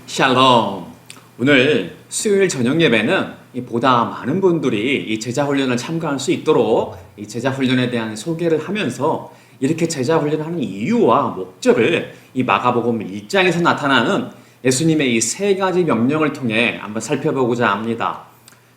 샬롬. 오늘 수요일 저녁 예배는 보다 많은 분들이 이 제자 훈련을 참가할 수 있도록 이 제자 훈련에 대한 소개를 하면서 이렇게 제자 훈련을 하는 이유와 목적을 이 마가복음 1장에서 나타나는 예수님의 이 세 가지 명령을 통해 한번 살펴보고자 합니다.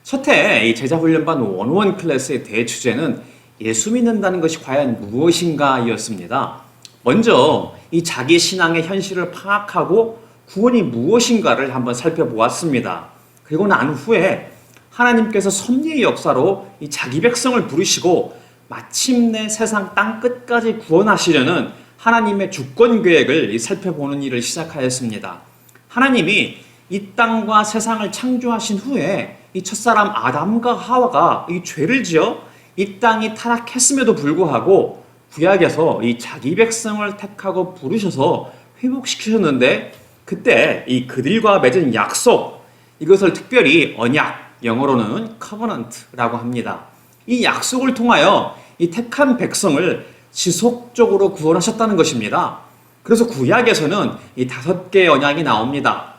첫해 이 제자 훈련반 101 클래스의 대주제는 예수 믿는다는 것이 과연 무엇인가였습니다. 먼저 이 자기 신앙의 현실을 파악하고 구원이 무엇인가를 한번 살펴보았습니다. 그리고 난 후에 하나님께서 섭리의 역사로 이 자기 백성을 부르시고 마침내 세상 땅 끝까지 구원하시려는 하나님의 주권 계획을 살펴보는 일을 시작하였습니다. 하나님이 이 땅과 세상을 창조하신 후에 이 첫사람 아담과 하와가 이 죄를 지어 이 땅이 타락했음에도 불구하고 구약에서 이 자기 백성을 택하고 부르셔서 회복시키셨는데 그때 이 그들과 맺은 약속, 이것을 특별히 언약, 영어로는 covenant라고 합니다. 이 약속을 통하여 이 택한 백성을 지속적으로 구원하셨다는 것입니다. 그래서 구약에서는 이 5개의 언약이 나옵니다.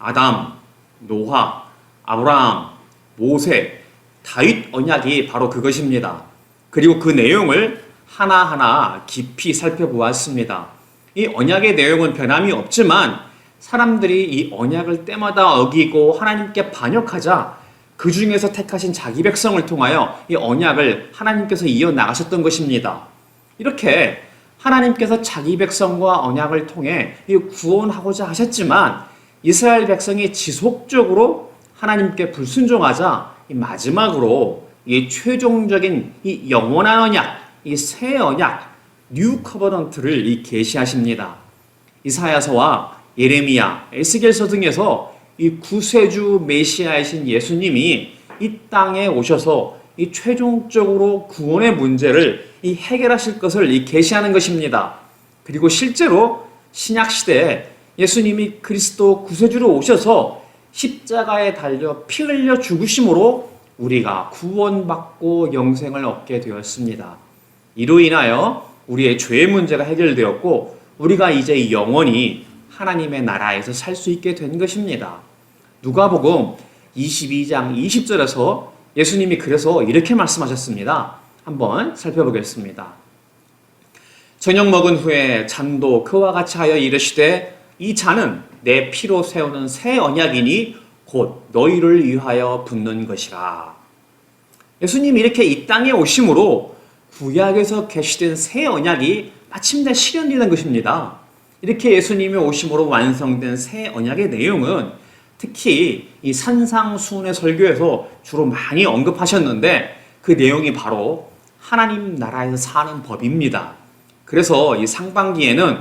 아담, 노아, 아브라함, 모세, 다윗 언약이 바로 그것입니다. 그리고 그 내용을 하나하나 깊이 살펴보았습니다. 이 언약의 내용은 변함이 없지만 사람들이 이 언약을 때마다 어기고 하나님께 반역하자 그 중에서 택하신 자기 백성을 통하여 이 언약을 하나님께서 이어나가셨던 것입니다. 이렇게 하나님께서 자기 백성과 언약을 통해 구원하고자 하셨지만 이스라엘 백성이 지속적으로 하나님께 불순종하자 마지막으로 이 최종적인 이 영원한 언약, 이 새 언약, 뉴 커버넌트를 계시하십니다. 이사야서와 예레미야, 에스겔서 등에서 이 구세주 메시아이신 예수님이 이 땅에 오셔서 이 최종적으로 구원의 문제를 이 해결하실 것을 이 계시하는 것입니다. 그리고 실제로 신약 시대에 예수님이 그리스도 구세주로 오셔서 십자가에 달려 피 흘려 죽으심으로 우리가 구원받고 영생을 얻게 되었습니다. 이로 인하여 우리의 죄의 문제가 해결되었고 우리가 이제 영원히 하나님의 나라에서 살 수 있게 된 것입니다. 누가복음 22장 20절에서 예수님이 그래서 이렇게 말씀하셨습니다. 한번 살펴보겠습니다. 저녁 먹은 후에 잔도 그와 같이 하여 이르시되 이 잔은 내 피로 세우는 새 언약이니 곧 너희를 위하여 붓는 것이라. 예수님이 이렇게 이 땅에 오심으로 구약에서 계시된 새 언약이 마침내 실현되는 것입니다. 이렇게 예수님이 오심으로 완성된 새 언약의 내용은 특히 이 산상수훈의 설교에서 주로 많이 언급하셨는데 그 내용이 바로 하나님 나라에서 사는 법입니다. 그래서 이 상반기에는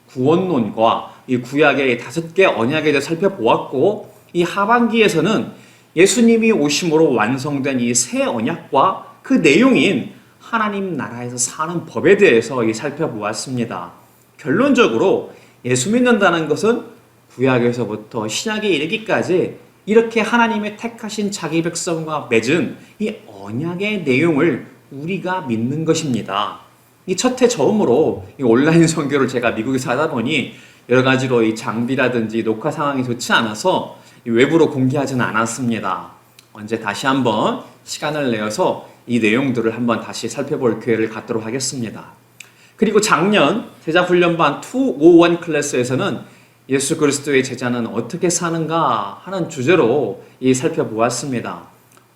구원론과 이 구약의 5개 언약에 대해 살펴보았고 이 하반기에서는 예수님이 오심으로 완성된 이 새 언약과 그 내용인 하나님 나라에서 사는 법에 대해서 살펴보았습니다. 결론적으로 예수 믿는다는 것은 구약에서부터 신약에 이르기까지 이렇게 하나님의 택하신 자기 백성과 맺은 이 언약의 내용을 우리가 믿는 것입니다. 이 첫해 처음으로 이 온라인 선교를 제가 미국에서 하다 보니 여러 가지로 이 장비라든지 녹화 상황이 좋지 않아서 외부로 공개하지는 않았습니다. 언제 다시 한번 시간을 내어서 이 내용들을 한번 다시 살펴볼 기회를 갖도록 하겠습니다. 그리고 작년 제자훈련반 251 클래스에서는 예수 그리스도의 제자는 어떻게 사는가 하는 주제로 살펴보았습니다.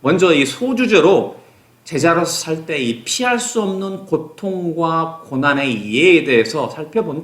먼저 이 소주제로 제자로서 살 때 이 피할 수 없는 고통과 고난의 이해에 대해서 살펴본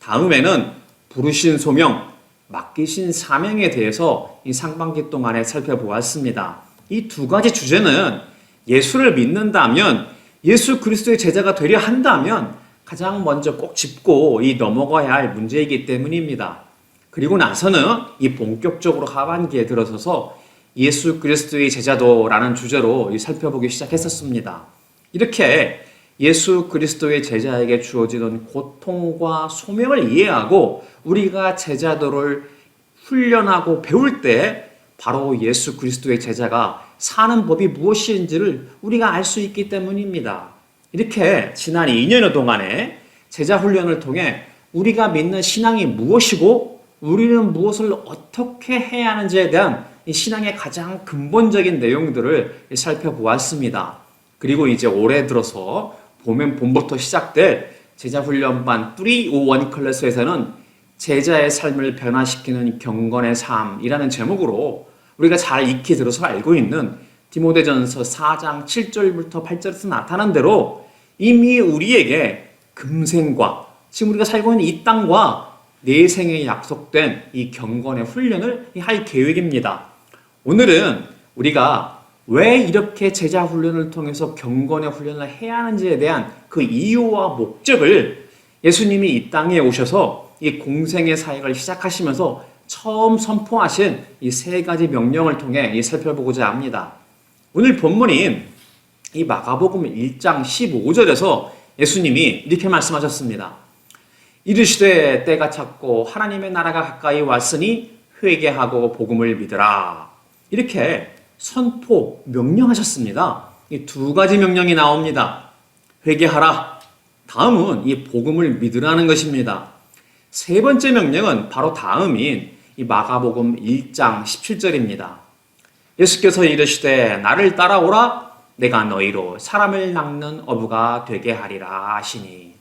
다음에는 부르신 소명, 맡기신 사명에 대해서 이 상반기 동안에 살펴보았습니다. 이 두 가지 주제는 예수를 믿는다면 예수 그리스도의 제자가 되려 한다면 가장 먼저 꼭 짚고 넘어가야 할 문제이기 때문입니다. 그리고 나서는 이 본격적으로 하반기에 들어서서 예수 그리스도의 제자도라는 주제로 살펴보기 시작했었습니다. 이렇게 예수 그리스도의 제자에게 주어지는 고통과 소명을 이해하고 우리가 제자도를 훈련하고 배울 때 바로 예수 그리스도의 제자가 사는 법이 무엇인지를 우리가 알 수 있기 때문입니다. 이렇게 지난 2년여 동안에 제자 훈련을 통해 우리가 믿는 신앙이 무엇이고 우리는 무엇을 어떻게 해야 하는지에 대한 이 신앙의 가장 근본적인 내용들을 살펴보았습니다. 그리고 이제 올해 들어서 봄부터 시작될 제자훈련반 351 클래스에서는 제자의 삶을 변화시키는 경건의 삶이라는 제목으로 우리가 잘 익히 들어서 알고 있는 디모데전서 4장 7절부터 8절에서 나타난 대로 이미 우리에게 금생과 지금 우리가 살고 있는 이 땅과 내생에 약속된 이 경건의 훈련을 할 계획입니다. 오늘은 우리가 왜 이렇게 제자 훈련을 통해서 경건의 훈련을 해야 하는지에 대한 그 이유와 목적을 예수님이 이 땅에 오셔서 이 공생의 사역을 시작하시면서 처음 선포하신 이 세 가지 명령을 통해 살펴보고자 합니다. 오늘 본문인 이 마가복음 1장 15절에서 예수님이 이렇게 말씀하셨습니다. 이르시되 때가 찼고 하나님의 나라가 가까이 왔으니 회개하고 복음을 믿으라. 이렇게 선포, 명령하셨습니다. 이 두 가지 명령이 나옵니다. 회개하라. 다음은 이 복음을 믿으라는 것입니다. 세 번째 명령은 바로 다음인 이 마가복음 1장 17절입니다. 예수께서 이르시되 나를 따라오라. 내가 너희로 사람을 낚는 어부가 되게 하리라 하시니.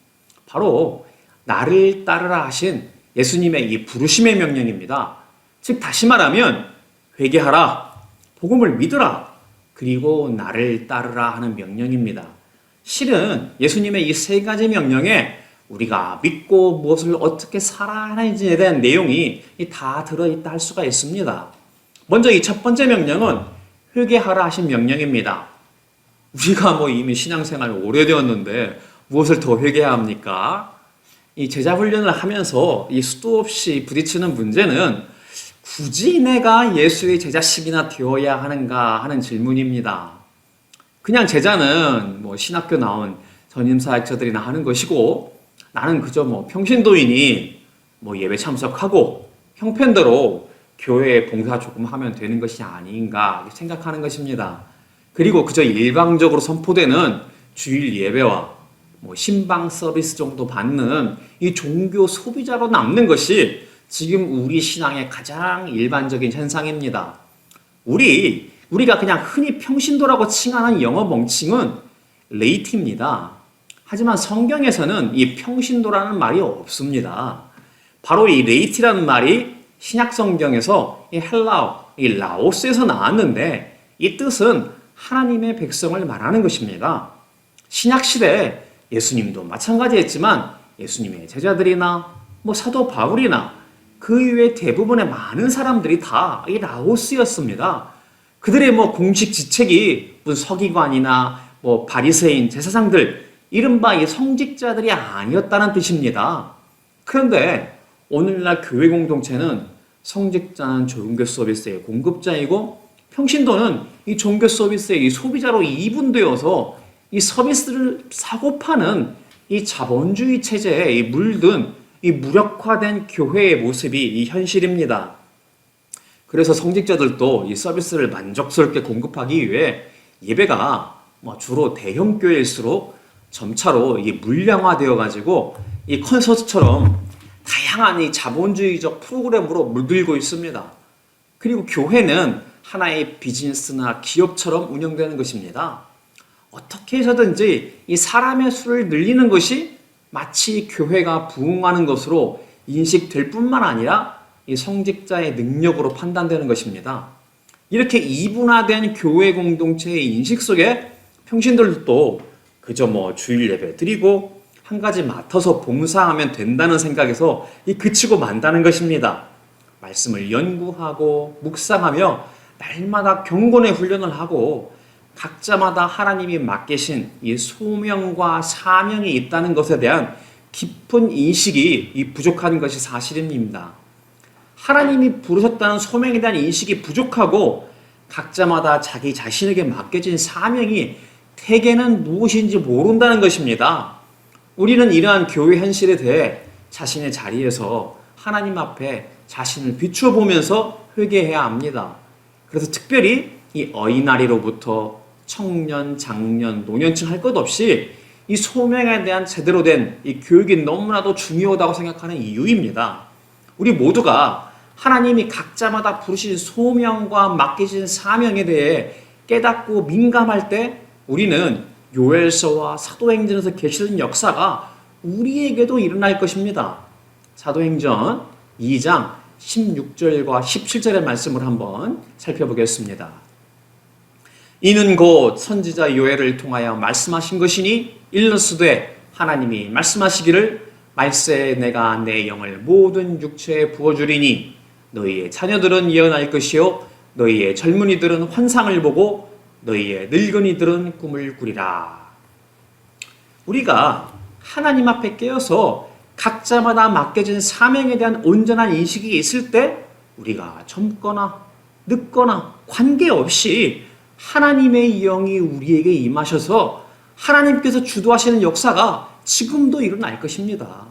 바로 나를 따르라 하신 예수님의 이 부르심의 명령입니다. 즉 다시 말하면 회개하라, 복음을 믿으라, 그리고 나를 따르라 하는 명령입니다. 실은 예수님의 이 세 가지 명령에 우리가 믿고 무엇을 어떻게 살아야 하는지에 대한 내용이 다 들어있다 할 수가 있습니다. 먼저 이 첫 번째 명령은 회개하라 하신 명령입니다. 우리가 이미 신앙생활 오래되었는데 무엇을 더 회개해야 합니까? 이 제자훈련을 하면서 이 수도 없이 부딪히는 문제는 굳이 내가 예수의 제자식이나 되어야 하는가 하는 질문입니다. 그냥 제자는 신학교 나온 전임사역자들이나 하는 것이고 나는 그저 평신도이니 예배 참석하고 형편대로 교회에 봉사 조금 하면 되는 것이 아닌가 생각하는 것입니다. 그리고 그저 일방적으로 선포되는 주일 예배와 신방 서비스 정도 받는 이 종교 소비자로 남는 것이 지금 우리 신앙의 가장 일반적인 현상입니다. 우리가 그냥 흔히 평신도라고 칭하는 영어 명칭은 레이트입니다. 하지만 성경에서는 이 평신도라는 말이 없습니다. 바로 이 레이트라는 말이 신약 성경에서 이 헬라어, 이 라오스에서 나왔는데 이 뜻은 하나님의 백성을 말하는 것입니다. 신약 시대 예수님도 마찬가지였지만 예수님의 제자들이나 사도 바울이나 그 이외 대부분의 많은 사람들이 다 이 라오스였습니다. 그들의 공식 직책이 무슨 서기관이나 바리새인 제사장들 이른바 이 성직자들이 아니었다는 뜻입니다. 그런데 오늘날 교회 공동체는 성직자는 종교 서비스의 공급자이고 평신도는 이 종교 서비스의 이 소비자로 이분되어서 이 서비스를 사고 파는 이 자본주의 체제에 물든 이 무력화된 교회의 모습이 이 현실입니다. 그래서 성직자들도 이 서비스를 만족스럽게 공급하기 위해 예배가 주로 대형 교회일수록 점차로 이 물량화되어 가지고 이 콘서트처럼 다양한 이 자본주의적 프로그램으로 물들고 있습니다. 그리고 교회는 하나의 비즈니스나 기업처럼 운영되는 것입니다. 어떻게 해서든지 이 사람의 수를 늘리는 것이 마치 교회가 부흥하는 것으로 인식될 뿐만 아니라 이 성직자의 능력으로 판단되는 것입니다. 이렇게 이분화된 교회 공동체의 인식 속에 평신들도 그저 주일 예배 드리고 한 가지 맡아서 봉사하면 된다는 생각에서 그치고 만다는 것입니다. 말씀을 연구하고 묵상하며 날마다 경건의 훈련을 하고 각자마다 하나님이 맡기신 이 소명과 사명이 있다는 것에 대한 깊은 인식이 부족한 것이 사실입니다. 하나님이 부르셨다는 소명에 대한 인식이 부족하고 각자마다 자기 자신에게 맡겨진 사명이 대개는 무엇인지 모른다는 것입니다. 우리는 이러한 교회 현실에 대해 자신의 자리에서 하나님 앞에 자신을 비추어 보면서 회개해야 합니다. 그래서 특별히 이 어린아이로부터 청년, 장년, 노년층 할 것 없이 이 소명에 대한 제대로 된 이 교육이 너무나도 중요하다고 생각하는 이유입니다. 우리 모두가 하나님이 각자마다 부르신 소명과 맡기신 사명에 대해 깨닫고 민감할 때 우리는 요엘서와 사도행전에서 계시던 역사가 우리에게도 일어날 것입니다. 사도행전 2장 16절과 17절의 말씀을 한번 살펴보겠습니다. 이는 곧 선지자 요엘을 통하여 말씀하신 것이니 일러스되 하나님이 말씀하시기를 말세 내가 내 영을 모든 육체에 부어주리니 너희의 자녀들은 예언할 것이요 너희의 젊은이들은 환상을 보고 너희의 늙은이들은 꿈을 꾸리라. 우리가 하나님 앞에 깨어서 각자마다 맡겨진 사명에 대한 온전한 인식이 있을 때 우리가 젊거나 늙거나 관계없이 하나님의 영이 우리에게 임하셔서 하나님께서 주도하시는 역사가 지금도 일어날 것입니다.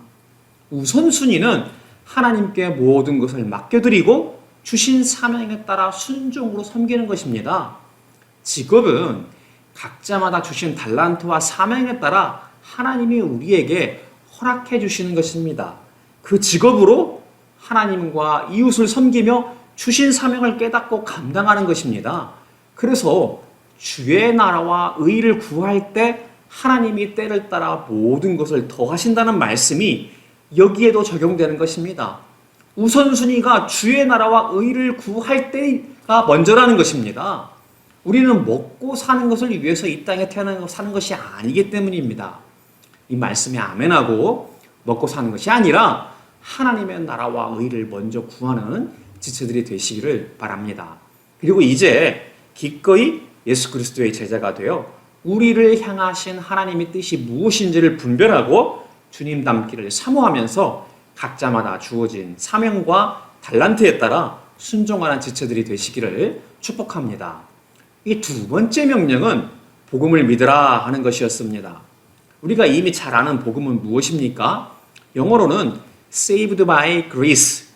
우선순위는 하나님께 모든 것을 맡겨드리고 주신 사명에 따라 순종으로 섬기는 것입니다. 직업은 각자마다 주신 달란트와 사명에 따라 하나님이 우리에게 허락해 주시는 것입니다. 그 직업으로 하나님과 이웃을 섬기며 주신 사명을 깨닫고 감당하는 것입니다. 그래서 주의 나라와 의를 구할 때 하나님이 때를 따라 모든 것을 더하신다는 말씀이 여기에도 적용되는 것입니다. 우선순위가 주의 나라와 의를 구할 때가 먼저라는 것입니다. 우리는 먹고 사는 것을 위해서 이 땅에 태어나서 사는 것이 아니기 때문입니다. 이 말씀에 아멘하고 먹고 사는 것이 아니라 하나님의 나라와 의를 먼저 구하는 지체들이 되시기를 바랍니다. 그리고 이제 기꺼이 예수 그리스도의 제자가 되어 우리를 향하신 하나님의 뜻이 무엇인지를 분별하고 주님 닮기를 사모하면서 각자마다 주어진 사명과 달란트에 따라 순종하는 지체들이 되시기를 축복합니다. 이 두 번째 명령은 복음을 믿으라 하는 것이었습니다. 우리가 이미 잘 아는 복음은 무엇입니까? 영어로는 saved by grace,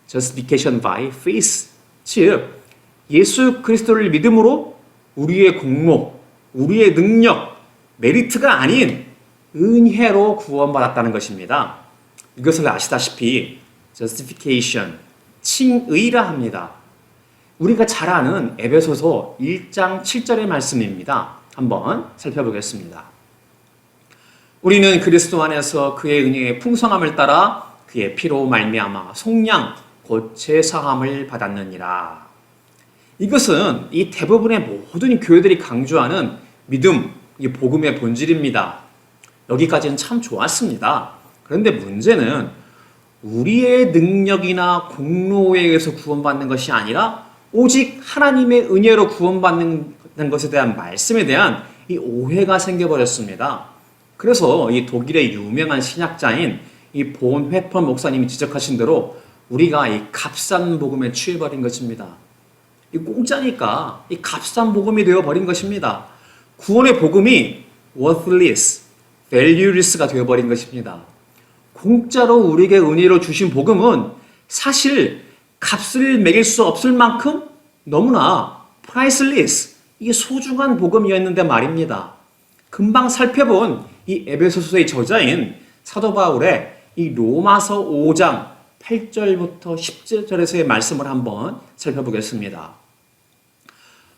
justification by faith, 즉 예수 그리스도를 믿음으로 우리의 공로, 우리의 능력, 메리트가 아닌 은혜로 구원받았다는 것입니다. 이것을 아시다시피 justification, 칭의라 합니다. 우리가 잘 아는 에베소서 1장 7절의 말씀입니다. 한번 살펴보겠습니다. 우리는 그리스도 안에서 그의 은혜의 풍성함을 따라 그의 피로 말미암아 속량 곧 제사함을 받았느니라. 이것은 이 대부분의 모든 교회들이 강조하는 믿음, 이 복음의 본질입니다. 여기까지는 참 좋았습니다. 그런데 문제는 우리의 능력이나 공로에 의해서 구원받는 것이 아니라 오직 하나님의 은혜로 구원받는 것에 대한 말씀에 대한 이 오해가 생겨버렸습니다. 그래서 이 독일의 유명한 신학자인 이 본 회퍼 목사님이 지적하신 대로 우리가 이 값싼 복음에 취해버린 것입니다. 이 공짜니까 이 값싼 복음이 되어버린 것입니다. 구원의 복음이 worthless, valueless가 되어버린 것입니다. 공짜로 우리에게 은혜로 주신 복음은 사실 값을 매길 수 없을 만큼 너무나 priceless, 이게 소중한 복음이었는데 말입니다. 금방 살펴본 이 에베소서의 저자인 사도 바울의 이 로마서 5장 8절부터 10절에서의 말씀을 한번 살펴보겠습니다.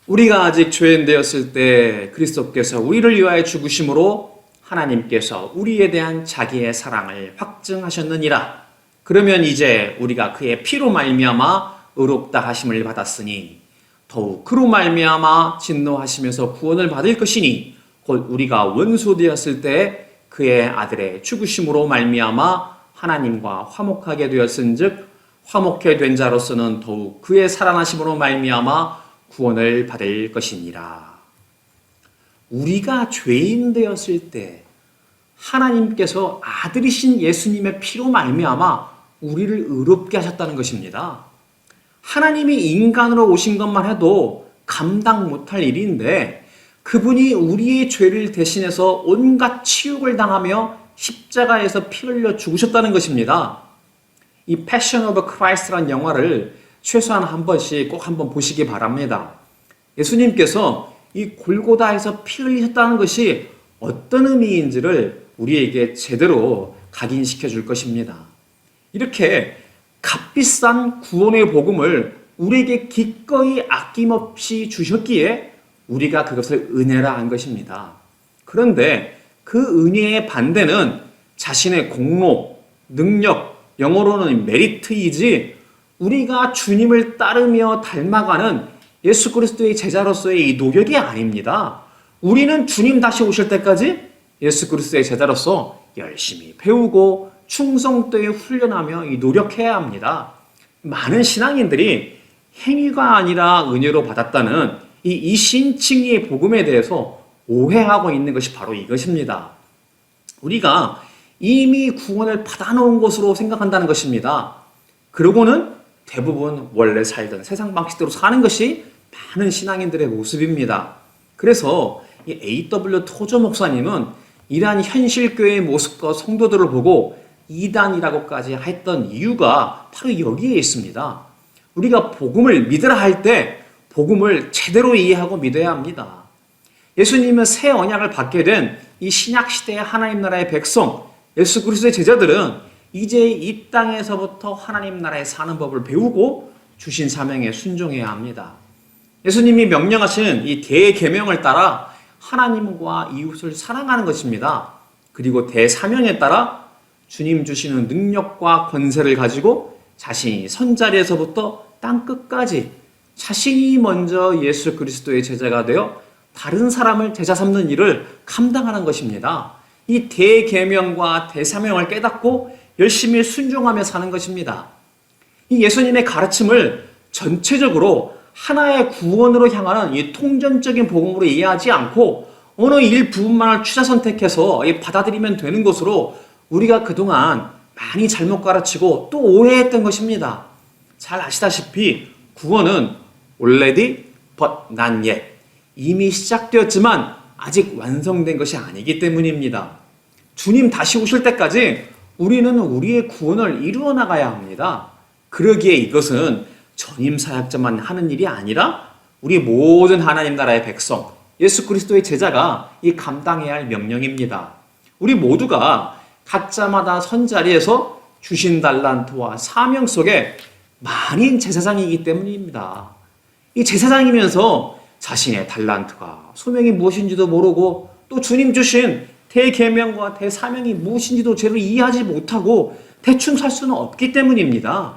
우리가 아직 죄인 되었을 때 그리스도께서 우리를 위하여 죽으심으로 하나님께서 우리에 대한 자기의 사랑을 확증하셨느니라. 그러면 이제 우리가 그의 피로 말미암아 의롭다 하심을 받았으니 더욱 그로 말미암아 진노하시면서 구원을 받을 것이니 곧 우리가 원수 되었을 때 그의 아들의 죽으심으로 말미암아 하나님과 화목하게 되었은즉 화목해 된 자로서는 더욱 그의 살아나심으로 말미암아 구원을 받을 것이니라. 우리가 죄인 되었을 때 하나님께서 아들이신 예수님의 피로 말미암아 우리를 의롭게 하셨다는 것입니다. 하나님이 인간으로 오신 것만 해도 감당 못할 일인데 그분이 우리의 죄를 대신해서 온갖 치욕을 당하며 십자가에서 피 흘려 죽으셨다는 것입니다. 이 패션 오브 크라이스트라는 영화를 최소한 한 번씩 꼭 한번 보시기 바랍니다. 예수님께서 이 골고다에서 피 흘리셨다는 것이 어떤 의미인지를 우리에게 제대로 각인시켜 줄 것입니다. 이렇게 값비싼 구원의 복음을 우리에게 기꺼이 아낌없이 주셨기에 우리가 그것을 은혜라 한 것입니다. 그런데 그 은혜의 반대는 자신의 공로, 능력, 영어로는 메리트이지 우리가 주님을 따르며 닮아가는 예수 그리스도의 제자로서의 이 노력이 아닙니다. 우리는 주님 다시 오실 때까지 예수 그리스도의 제자로서 열심히 배우고 충성도에 훈련하며 노력해야 합니다. 많은 신앙인들이 행위가 아니라 은혜로 받았다는 이 이신칭의의 복음에 대해서 오해하고 있는 것이 바로 이것입니다. 우리가 이미 구원을 받아놓은 것으로 생각한다는 것입니다. 그러고는 대부분 원래 살던 세상 방식대로 사는 것이 많은 신앙인들의 모습입니다. 그래서 이 A.W. 토저 목사님은 이러한 현실교회의 모습과 성도들을 보고 이단이라고까지 했던 이유가 바로 여기에 있습니다. 우리가 복음을 믿으라 할 때 복음을 제대로 이해하고 믿어야 합니다. 예수님은 새 언약을 받게 된 이 신약 시대의 하나님 나라의 백성, 예수 그리스도의 제자들은 이제 이 땅에서부터 하나님 나라에 사는 법을 배우고 주신 사명에 순종해야 합니다. 예수님이 명령하신 이 대계명을 따라 하나님과 이웃을 사랑하는 것입니다. 그리고 대사명에 따라 주님 주시는 능력과 권세를 가지고 자신이 선자리에서부터 땅 끝까지 자신이 먼저 예수 그리스도의 제자가 되어 다른 사람을 제자 삼는 일을 감당하는 것입니다. 이 대계명과 대사명을 깨닫고 열심히 순종하며 사는 것입니다. 이 예수님의 가르침을 전체적으로 하나의 구원으로 향하는 이 통전적인 복음으로 이해하지 않고 어느 일부분만을 취사 선택해서 받아들이면 되는 것으로 우리가 그동안 많이 잘못 가르치고 또 오해했던 것입니다. 잘 아시다시피 구원은 already but not yet, 이미 시작되었지만 아직 완성된 것이 아니기 때문입니다. 주님 다시 오실 때까지 우리는 우리의 구원을 이루어 나가야 합니다. 그러기에 이것은 전임 사역자만 하는 일이 아니라 우리 모든 하나님 나라의 백성, 예수 그리스도의 제자가 이 감당해야 할 명령입니다. 우리 모두가 각자마다 선자리에서 주신 달란트와 사명 속에 만인 제사장이기 때문입니다. 이 제사장이면서 자신의 달란트가 소명이 무엇인지도 모르고 또 주님 주신 대계명과 대사명이 무엇인지도 제대로 이해하지 못하고 대충 살 수는 없기 때문입니다.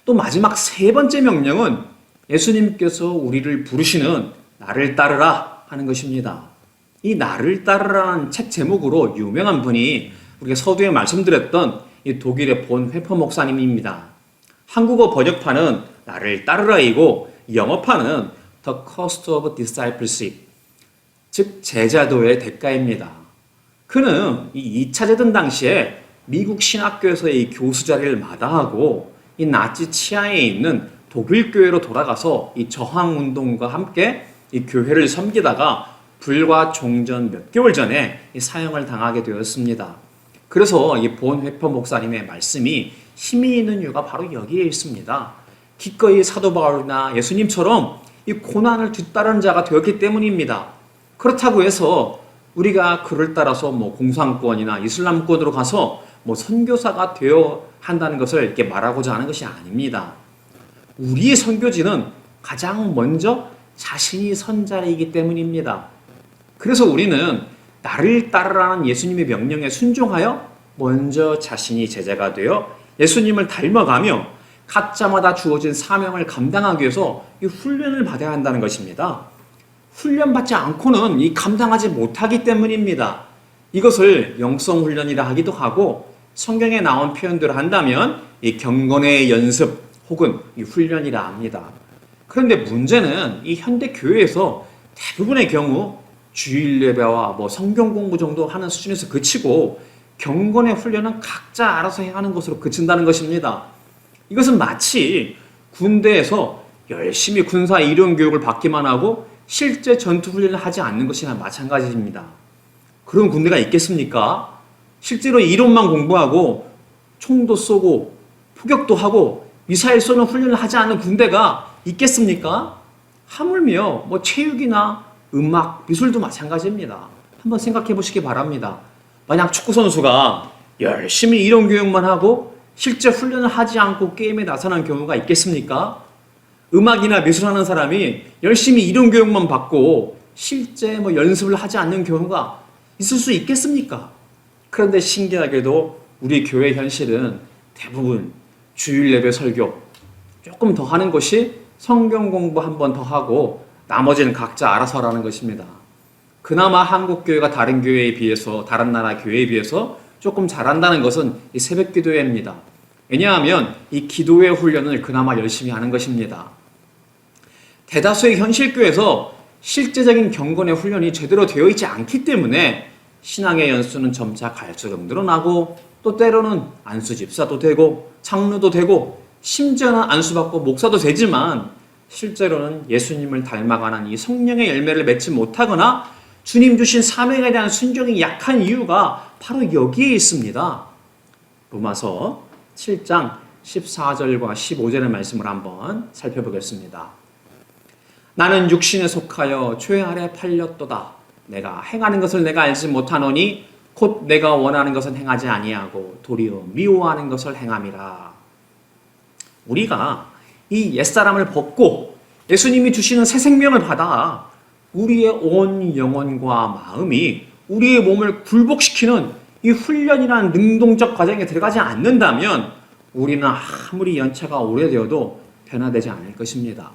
또 마지막 세 번째 명령은 예수님께서 우리를 부르시는 나를 따르라 하는 것입니다. 이 나를 따르라는 책 제목으로 유명한 분이 우리가 서두에 말씀드렸던 이 독일의 본 회퍼 목사님입니다. 한국어 번역판은 나를 따르라이고 영어판은 The Cost of Discipleship, 즉 제자도의 대가입니다. 그는 이 2차 대전 당시에 미국 신학교에서의 이 교수 자리를 마다하고 이 나치 치하에 있는 독일 교회로 돌아가서 이 저항 운동과 함께 이 교회를 섬기다가 불과 종전 몇 개월 전에 이 사형을 당하게 되었습니다. 그래서 이 본 회퍼 목사님의 말씀이 힘이 있는 이유가 바로 여기에 있습니다. 기꺼이 사도 바울이나 예수님처럼 이 고난을 뒤따르는 자가 되었기 때문입니다. 그렇다고 해서 우리가 그를 따라서 공산권이나 이슬람권으로 가서 선교사가 되어 한다는 것을 이렇게 말하고자 하는 것이 아닙니다. 우리의 선교지는 가장 먼저 자신이 선자이기 때문입니다. 그래서 우리는 나를 따르라는 예수님의 명령에 순종하여 먼저 자신이 제자가 되어 예수님을 닮아가며 각자마다 주어진 사명을 감당하기 위해서 이 훈련을 받아야 한다는 것입니다. 훈련받지 않고는 이 감당하지 못하기 때문입니다. 이것을 영성 훈련이라 하기도 하고 성경에 나온 표현대로 한다면 이 경건의 연습 혹은 이 훈련이라 합니다. 그런데 문제는 이 현대 교회에서 대부분의 경우 주일 예배와 성경 공부 정도 하는 수준에서 그치고 경건의 훈련은 각자 알아서 해야 하는 것으로 그친다는 것입니다. 이것은 마치 군대에서 열심히 군사 이론 교육을 받기만 하고 실제 전투 훈련을 하지 않는 것이나 마찬가지입니다. 그런 군대가 있겠습니까? 실제로 이론만 공부하고 총도 쏘고 포격도 하고 미사일 쏘는 훈련을 하지 않는 군대가 있겠습니까? 하물며 체육이나 음악, 미술도 마찬가지입니다. 한번 생각해 보시기 바랍니다. 만약 축구 선수가 열심히 이론 교육만 하고 실제 훈련을 하지 않고 게임에 나서는 경우가 있겠습니까? 음악이나 미술하는 사람이 열심히 이론 교육만 받고 실제 연습을 하지 않는 경우가 있을 수 있겠습니까? 그런데 신기하게도 우리 교회 현실은 대부분 주일 예배 설교 조금 더 하는 것이 성경 공부 한 번 더 하고 나머지는 각자 알아서 하라는 것입니다. 그나마 한국 교회가 다른 교회에 비해서, 다른 나라 교회에 비해서 조금 잘한다는 것은 이 새벽 기도회입니다. 왜냐하면 이 기도회 훈련을 그나마 열심히 하는 것입니다. 대다수의 현실교회에서 실제적인 경건의 훈련이 제대로 되어 있지 않기 때문에 신앙의 연수는 점차 갈수록 늘어나고 또 때로는 안수 집사도 되고 장로도 되고 심지어는 안수받고 목사도 되지만 실제로는 예수님을 닮아가는 이 성령의 열매를 맺지 못하거나 주님 주신 사명에 대한 순종이 약한 이유가 바로 여기에 있습니다. 로마서 7장 14절과 15절의 말씀을 한번 살펴보겠습니다. 나는 육신에 속하여 죄 아래 팔렸도다. 내가 행하는 것을 내가 알지 못하노니 곧 내가 원하는 것은 행하지 아니하고 도리어 미워하는 것을 행함이라. 우리가 이 옛사람을 벗고 예수님이 주시는 새 생명을 받아 우리의 온 영혼과 마음이 우리의 몸을 굴복시키는 이 훈련이라는 능동적 과정에 들어가지 않는다면 우리는 아무리 연차가 오래되어도 변화되지 않을 것입니다.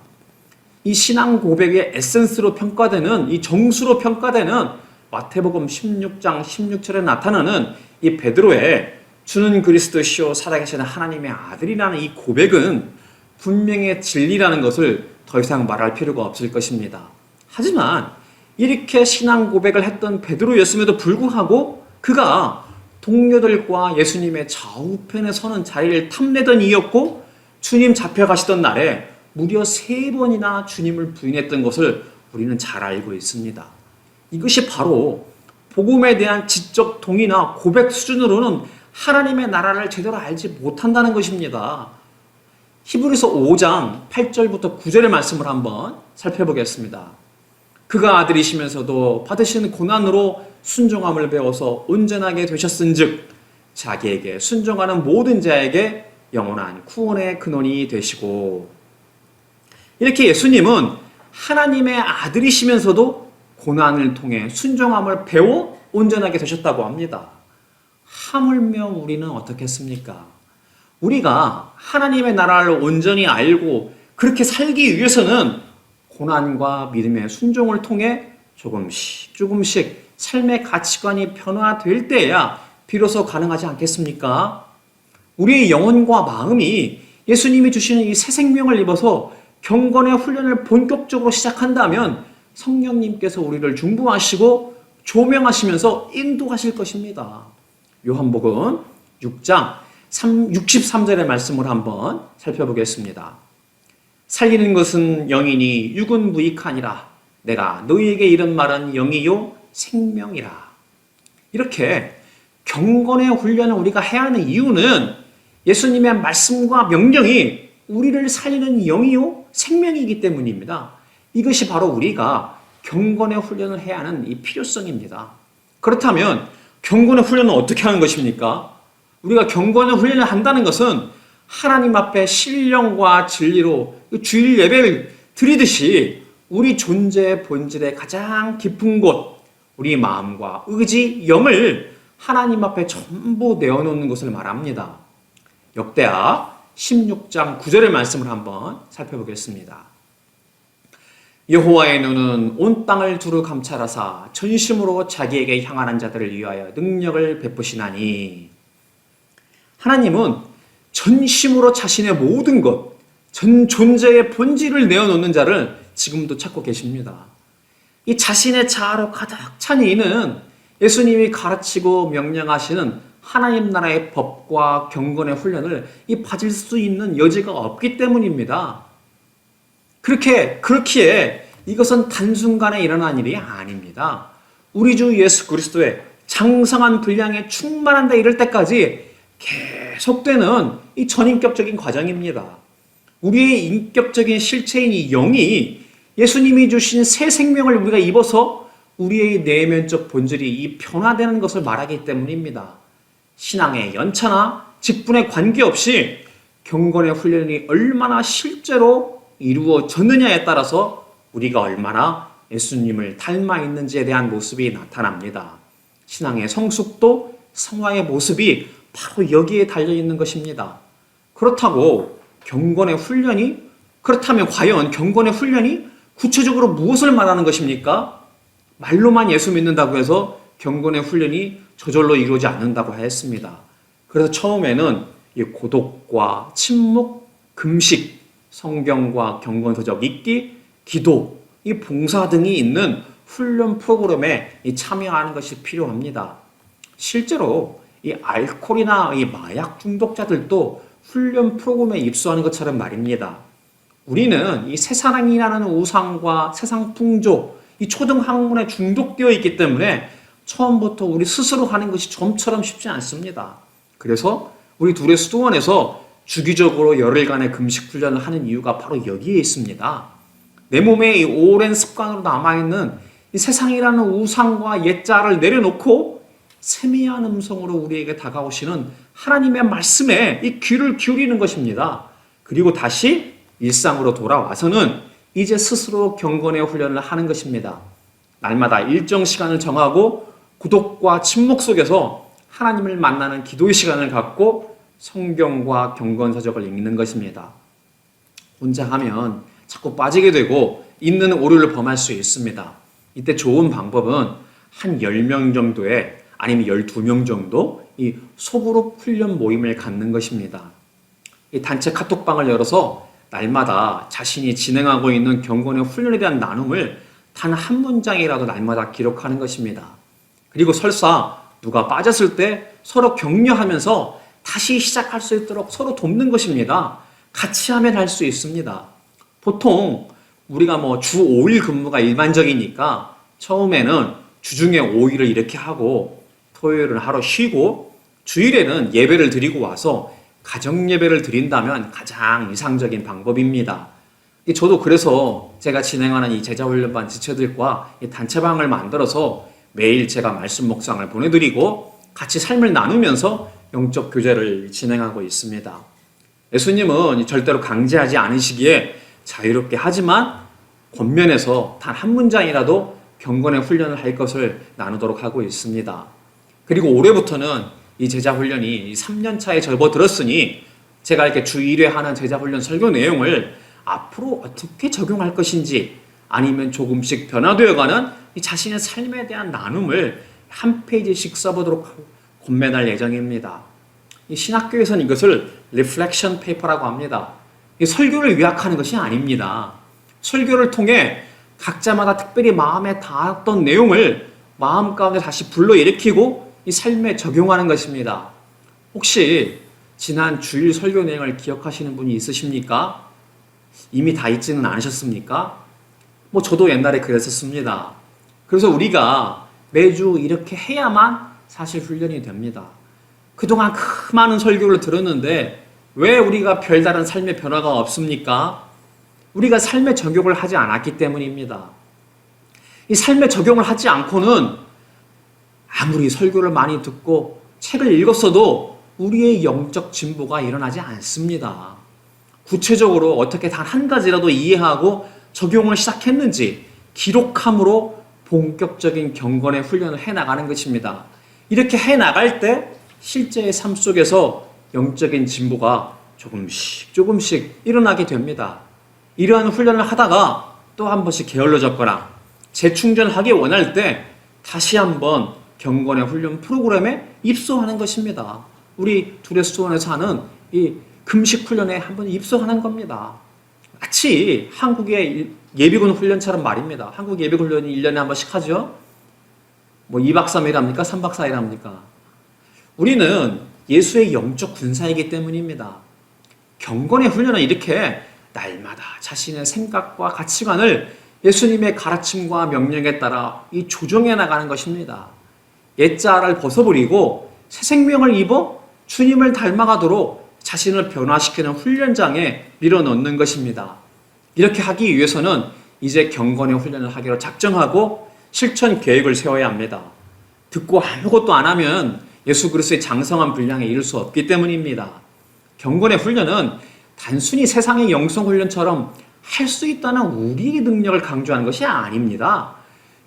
이 신앙 고백의 에센스로 평가되는, 이 정수로 평가되는 마태복음 16장 16절에 나타나는 이 베드로의 주는 그리스도시요 살아계신 하나님의 아들이라는 이 고백은 분명히 진리라는 것을 더 이상 말할 필요가 없을 것입니다. 하지만 이렇게 신앙 고백을 했던 베드로였음에도 불구하고 그가 동료들과 예수님의 좌우편에 서는 자리를 탐내던 이였고 주님 잡혀가시던 날에 무려 3번이나 주님을 부인했던 것을 우리는 잘 알고 있습니다. 이것이 바로 복음에 대한 지적 동의나 고백 수준으로는 하나님의 나라를 제대로 알지 못한다는 것입니다. 히브리서 5장 8절부터 9절의 말씀을 한번 살펴보겠습니다. 그가 아들이시면서도 받으신 고난으로 순종함을 배워서 온전하게 되셨은즉 자기에게 순종하는 모든 자에게 영원한 구원의 근원이 되시고. 이렇게 예수님은 하나님의 아들이시면서도 고난을 통해 순종함을 배워 온전하게 되셨다고 합니다. 하물며 우리는 어떻겠습니까? 우리가 하나님의 나라를 온전히 알고 그렇게 살기 위해서는 고난과 믿음의 순종을 통해 조금씩 삶의 가치관이 변화될 때야 비로소 가능하지 않겠습니까? 우리의 영혼과 마음이 예수님이 주시는 이 새 생명을 입어서 경건의 훈련을 본격적으로 시작한다면 성령님께서 우리를 중보하시고 조명하시면서 인도하실 것입니다. 요한복음 6장 63절의 말씀을 한번 살펴보겠습니다. 살리는 것은 영이니 육은 무익하니라. 내가 너희에게 이른 말은 영이요 생명이라. 이렇게 경건의 훈련을 우리가 해야 하는 이유는 예수님의 말씀과 명령이 우리를 살리는 영이요 생명이기 때문입니다. 이것이 바로 우리가 경건의 훈련을 해야 하는 이 필요성입니다. 그렇다면 경건의 훈련은 어떻게 하는 것입니까? 우리가 경건의 훈련을 한다는 것은 하나님 앞에 신령과 진리로 주일 예배를 드리듯이 우리 존재의 본질의 가장 깊은 곳, 우리 마음과 의지, 영을 하나님 앞에 전부 내어놓는 것을 말합니다. 역대하 16장 9절의 말씀을 한번 살펴보겠습니다. 여호와의 눈은 온 땅을 두루 감찰하사 전심으로 자기에게 향하는 자들을 위하여 능력을 베푸시나니. 하나님은 전심으로 자신의 모든 것, 전 존재의 본질을 내어놓는 자를 지금도 찾고 계십니다. 이 자신의 자아로 가득 찬 이는 예수님이 가르치고 명령하시는 하나님 나라의 법과 경건의 훈련을 받을 수 있는 여지가 없기 때문입니다. 그렇기에 이것은 단순간에 일어난 일이 아닙니다. 우리 주 예수 그리스도의 장성한 분량에 충만한다 이럴 때까지 계속되는 이 전인격적인 과정입니다. 우리의 인격적인 실체인 이 영이 예수님이 주신 새 생명을 우리가 입어서 우리의 내면적 본질이 이 변화되는 것을 말하기 때문입니다. 신앙의 연차나 직분에 관계없이 경건의 훈련이 얼마나 실제로 이루어졌느냐에 따라서 우리가 얼마나 예수님을 닮아 있는지에 대한 모습이 나타납니다. 신앙의 성숙도, 성화의 모습이 바로 여기에 달려 있는 것입니다. 그렇다고 그렇다면 과연 경건의 훈련이 구체적으로 무엇을 말하는 것입니까? 말로만 예수 믿는다고 해서 경건의 훈련이 저절로 이루어지지 않는다고 하였습니다. 그래서 처음에는 이 고독과 침묵, 금식, 성경과 경건서적 읽기, 기도, 이 봉사 등이 있는 훈련 프로그램에 참여하는 것이 필요합니다. 실제로 이 알코올이나 이 마약 중독자들도 훈련 프로그램에 입소하는 것처럼 말입니다. 우리는 이 세상이라는 우상과 세상 풍조, 이 초등 학문에 중독되어 있기 때문에 처음부터 우리 스스로 하는 것이 좀처럼 쉽지 않습니다. 그래서 우리 둘의 수도원에서 주기적으로 열흘간의 금식 훈련을 하는 이유가 바로 여기에 있습니다. 내 몸에 이 오랜 습관으로 남아있는 이 세상이라는 우상과 옛자를 내려놓고 세미한 음성으로 우리에게 다가오시는 하나님의 말씀에 이 귀를 기울이는 것입니다. 그리고 다시 일상으로 돌아와서는 이제 스스로 경건의 훈련을 하는 것입니다. 날마다 일정 시간을 정하고 구독과 침묵 속에서 하나님을 만나는 기도의 시간을 갖고 성경과 경건서적을 읽는 것입니다. 혼자 하면 자꾸 빠지게 되고 있는 오류를 범할 수 있습니다. 이때 좋은 방법은 한 10명 정도의 아니면 12명 정도 이 소그룹 훈련 모임을 갖는 것입니다. 이 단체 카톡방을 열어서 날마다 자신이 진행하고 있는 경건의 훈련에 대한 나눔을 단 한 문장이라도 날마다 기록하는 것입니다. 그리고 설사 누가 빠졌을 때 서로 격려하면서 다시 시작할 수 있도록 서로 돕는 것입니다. 같이 하면 할 수 있습니다. 보통 우리가 주 5일 근무가 일반적이니까 처음에는 주중에 5일을 이렇게 하고 토요일은 하루 쉬고 주일에는 예배를 드리고 와서 가정 예배를 드린다면 가장 이상적인 방법입니다. 저도 그래서 제가 진행하는 이 제자훈련반 지체들과 단체방을 만들어서 매일 제가 말씀 묵상을 보내드리고 같이 삶을 나누면서 영적 교제를 진행하고 있습니다. 예수님은 절대로 강제하지 않으시기에 자유롭게 하지만 권면에서 단 한 문장이라도 경건의 훈련을 할 것을 나누도록 하고 있습니다. 그리고 올해부터는 이 제자훈련이 3년 차에 접어들었으니 제가 이렇게 주 1회 하는 제자훈련 설교 내용을 앞으로 어떻게 적용할 것인지 아니면 조금씩 변화되어가는 이 자신의 삶에 대한 나눔을 한 페이지씩 써보도록 권면할 예정입니다. 이 신학교에서는 이것을 리플렉션 페이퍼라고 합니다. 이 설교를 요약하는 것이 아닙니다. 설교를 통해 각자마다 특별히 마음에 닿았던 내용을 마음 가운데 다시 불러일으키고 이 삶에 적용하는 것입니다. 혹시 지난 주일 설교 내용을 기억하시는 분이 있으십니까? 이미 다 잊지는 않으셨습니까? 저도 옛날에 그랬었습니다. 그래서 우리가 매주 이렇게 해야만 사실 훈련이 됩니다. 그동안 그 많은 설교를 들었는데 왜 우리가 별다른 삶의 변화가 없습니까? 우리가 삶의 적용을 하지 않았기 때문입니다. 이 삶의 적용을 하지 않고는 아무리 설교를 많이 듣고 책을 읽었어도 우리의 영적 진보가 일어나지 않습니다. 구체적으로 어떻게 단 한 가지라도 이해하고 적용을 시작했는지 기록함으로 본격적인 경건의 훈련을 해나가는 것입니다. 이렇게 해나갈 때 실제의 삶 속에서 영적인 진보가 조금씩 일어나게 됩니다. 이러한 훈련을 하다가 또 한 번씩 게을러졌거나 재충전하기 원할 때 다시 한번 경건의 훈련 프로그램에 입소하는 것입니다. 우리 둘의 수원에서 하는 이 금식 훈련에 한번 입소하는 겁니다. 마치 한국의 예비군 훈련처럼 말입니다. 한국 예비군 훈련이 1년에 한 번씩 하죠. 2박 3일 합니까? 3박 4일 합니까? 우리는 예수의 영적 군사이기 때문입니다. 경건의 훈련은 이렇게 날마다 자신의 생각과 가치관을 예수님의 가르침과 명령에 따라 이 조정해 나가는 것입니다. 옛자를 벗어버리고 새 생명을 입어 주님을 닮아가도록 자신을 변화시키는 훈련장에 밀어넣는 것입니다. 이렇게 하기 위해서는 이제 경건의 훈련을 하기로 작정하고 실천 계획을 세워야 합니다. 듣고 아무것도 안 하면 예수 그리스도의 장성한 분량에 이를 수 없기 때문입니다. 경건의 훈련은 단순히 세상의 영성 훈련처럼 할 수 있다는 우리의 능력을 강조하는 것이 아닙니다.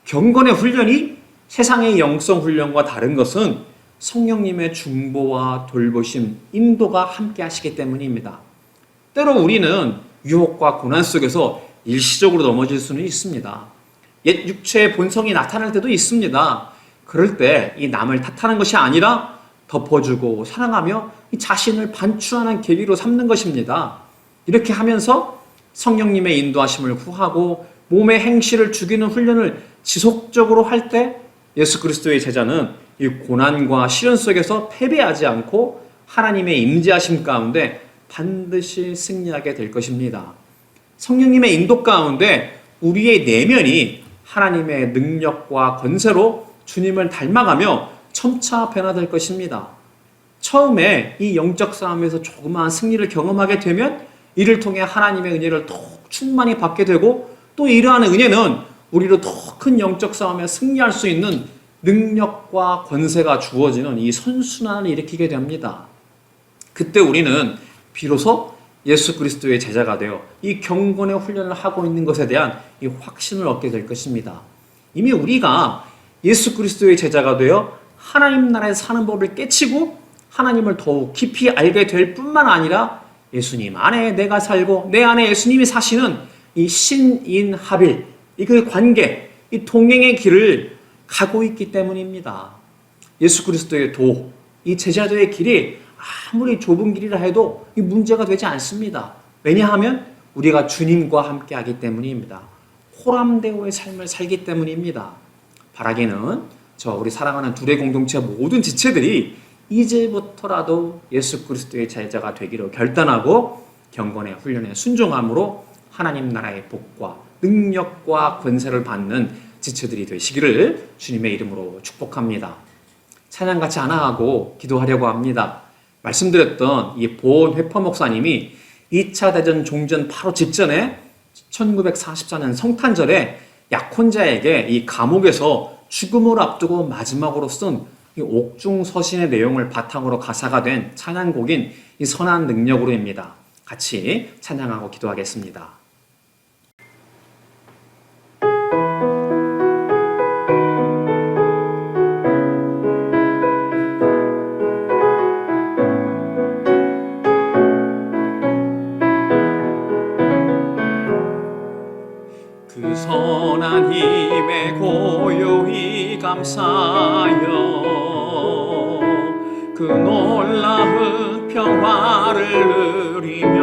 경건의 훈련이 세상의 영성 훈련과 다른 것은 성령님의 중보와 돌보심, 인도가 함께 하시기 때문입니다. 때로 우리는 유혹과 고난 속에서 일시적으로 넘어질 수는 있습니다. 옛 육체의 본성이 나타날 때도 있습니다. 그럴 때 이 남을 탓하는 것이 아니라 덮어주고 사랑하며 이 자신을 반추하는 계기로 삼는 것입니다. 이렇게 하면서 성령님의 인도하심을 구하고 몸의 행실을 죽이는 훈련을 지속적으로 할 때 예수 그리스도의 제자는 이 고난과 시련 속에서 패배하지 않고 하나님의 임재하심 가운데 반드시 승리하게 될 것입니다. 성령님의 인도 가운데 우리의 내면이 하나님의 능력과 권세로 주님을 닮아가며 점차 변화될 것입니다. 처음에 이 영적 싸움에서 조그마한 승리를 경험하게 되면 이를 통해 하나님의 은혜를 더욱 충만히 받게 되고 또 이러한 은혜는 우리로 더 큰 영적 싸움에 승리할 수 있는 능력과 권세가 주어지는 이 선순환을 일으키게 됩니다. 그때 우리는 비로소 예수 그리스도의 제자가 되어 이 경건의 훈련을 하고 있는 것에 대한 이 확신을 얻게 될 것입니다. 이미 우리가 예수 그리스도의 제자가 되어 하나님 나라에 사는 법을 깨치고 하나님을 더욱 깊이 알게 될 뿐만 아니라 예수님 안에 내가 살고 내 안에 예수님이 사시는 이 신인합일, 이 그 관계, 이 동행의 길을 가고 있기 때문입니다. 예수 그리스도의 도, 이 제자도의 길이 아무리 좁은 길이라 해도 이 문제가 되지 않습니다. 왜냐하면 우리가 주님과 함께 하기 때문입니다. 호람대오의 삶을 살기 때문입니다. 바라기는 우리 사랑하는 둘의 공동체 모든 지체들이 이제부터라도 예수 그리스도의 제자가 되기로 결단하고 경건의 훈련에 순종함으로 하나님 나라의 복과 능력과 권세를 받는 지체들이 되시기를 주님의 이름으로 축복합니다. 찬양 같이 하나 하고 기도하려고 합니다. 말씀드렸던 이 보온 회퍼 목사님이 2차 대전 종전 바로 직전에 1944년 성탄절에 약혼자에게 이 감옥에서 죽음을 앞두고 마지막으로 쓴 이 옥중 서신의 내용을 바탕으로 가사가 된 찬양곡인 이 선한 능력으로입니다. 같이 찬양하고 기도하겠습니다. 그 선한 힘에 고요히 감사하여 그 놀라운 평화를 누리며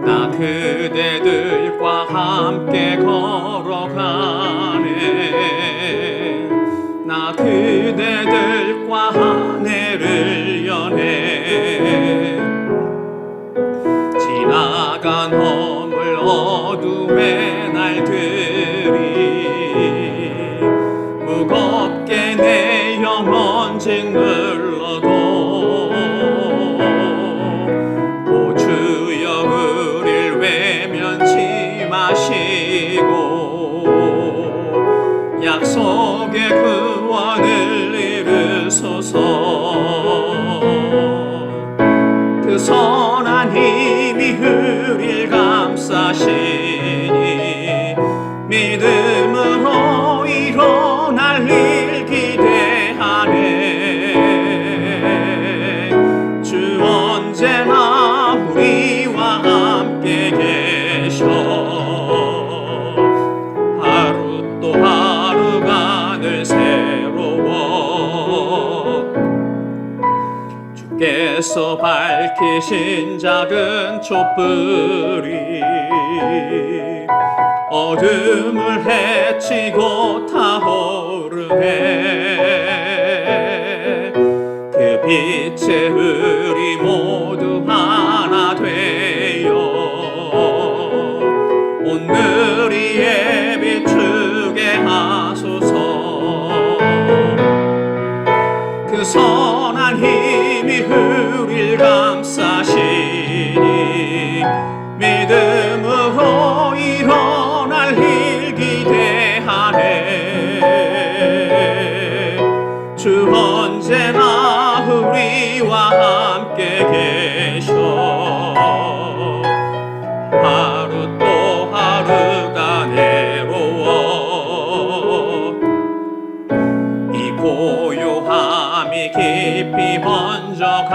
나 그대들과 함께 걸어가네. 나 그대들과 한 해를 여네. 지나간 허물 어둠의 날들이 무겁게 내 영혼 짓눌러도 오 주여 우릴 외면치 마시고 약속의 구원을 이루소서. 그 선한 힘이 우릴 감싸시니 믿음으로 일어날 일 기대하네. 주 언제나 우리와 함께 계셔 하루 또 하루가 늘 새로워. 주께서 밝히신 작은 촛불이 어둠을 헤치고 타오르네. 그 빛에 우리 모두 하나 되어 오늘의 비추게 하소서. 그 선한 힘이 우릴 감싸시니 믿음으로 일어날 일 기대하네.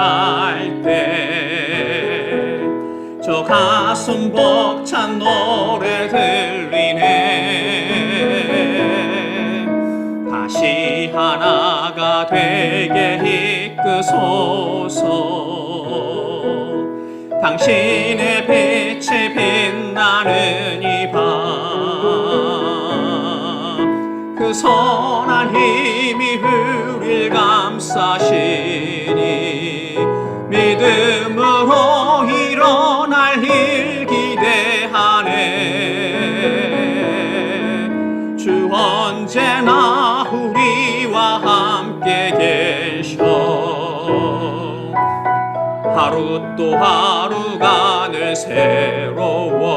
갈 때 저 가슴 벅찬 노래 들리네. 다시 하나가 되게 이끄소서. 당신의 빛이 빛나는 이 밤, 그 선한 힘이 우릴 감싸시니 믿음으로 일어날 일 기대하네. 주 언제나 우리와 함께 계셔. 하루 또 하루가 늘 새로워.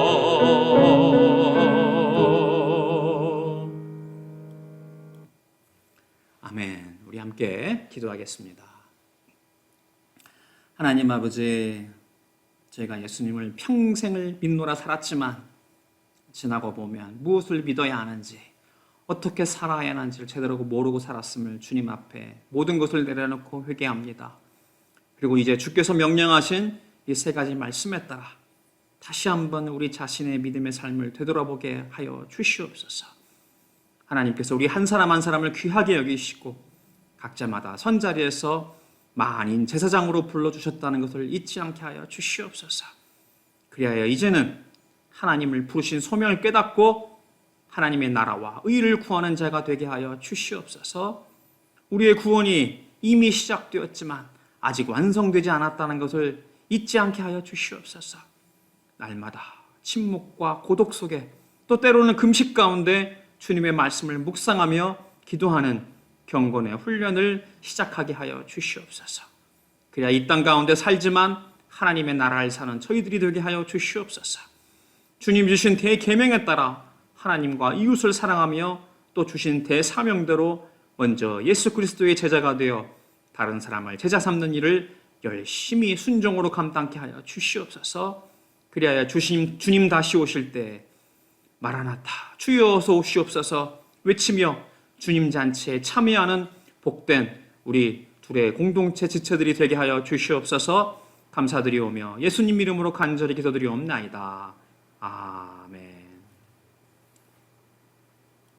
아멘. 우리 함께 기도하겠습니다. 하나님 아버지, 저희가 예수님을 평생을 믿노라 살았지만 지나고 보면 무엇을 믿어야 하는지, 어떻게 살아야 하는지를 제대로 모르고 살았음을 주님 앞에 모든 것을 내려놓고 회개합니다. 그리고 이제 주께서 명령하신 이 세 가지 말씀에 따라 다시 한번 우리 자신의 믿음의 삶을 되돌아보게 하여 주시옵소서. 하나님께서 우리 한 사람 한 사람을 귀하게 여기시고 각자마다 선자리에서 만인 제사장으로 불러주셨다는 것을 잊지 않게 하여 주시옵소서. 그리하여 이제는 하나님을 부르신 소명을 깨닫고 하나님의 나라와 의를 구하는 자가 되게 하여 주시옵소서. 우리의 구원이 이미 시작되었지만 아직 완성되지 않았다는 것을 잊지 않게 하여 주시옵소서. 날마다 침묵과 고독 속에 또 때로는 금식 가운데 주님의 말씀을 묵상하며 기도하는 경건의 훈련을 시작하게 하여 주시옵소서. 그래야 이 땅 가운데 살지만 하나님의 나라를 사는 저희들이 되게 하여 주시옵소서. 주님 주신 대계명에 따라 하나님과 이웃을 사랑하며 또 주신 대사명대로 먼저 예수 그리스도의 제자가 되어 다른 사람을 제자 삼는 일을 열심히 순종으로 감당케 하여 주시옵소서. 그리하여 주님 다시 오실 때 마라나타 주여 어서 오시옵소서 외치며 주님 잔치에 참여하는 복된 우리 둘의 공동체 지체들이 되게 하여 주시옵소서. 감사드리오며 예수님 이름으로 간절히 기도드리옵나이다. 아멘.